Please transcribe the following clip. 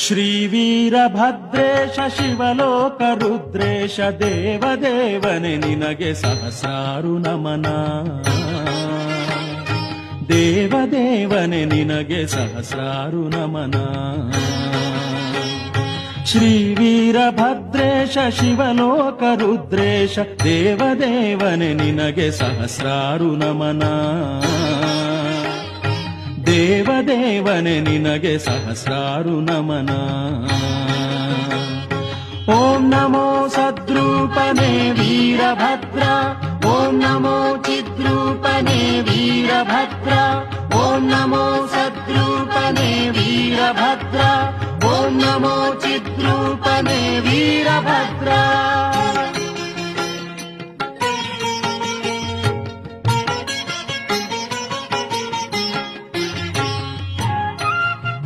ಶ್ರೀವೀರಭದ್ರೇಶ ಶಿವಲೋಕ ರುದ್ರೇಶ ದೇವದೇವನೆ ನಿನಗೆ ಸಹಸ್ರಾರು ನಮನ. ದೇವದೇವನೆ ನಿನಗೆ ಸಹಸ್ರಾರು ನಮನ. ಶ್ರೀವೀರಭದ್ರೇಶ ಶಿವಲೋಕ ರುದ್ರೇಶ ದೇವದೇವನೆ ನಿನಗೆ ಸಹಸ್ರಾರು ನಮನ. ದೇವದೇವನೆ ನಿನಗೆ ಸಹಸ್ರಾರು ನಮನ. ಓಂ ನಮೋ ಸದ್ರೂಪನೇ ವೀರಭದ್ರ, ಓಂ ನಮೋ ಚಿದ್ರೂಪನೇ ವೀರಭದ್ರ, ಓಂ ನಮೋ ಸದ್ರೂಪನೇ ವೀರಭದ್ರ, ಓಂ ನಮೋ ಚಿದ್ರೂಪನೇ ವೀರಭದ್ರ.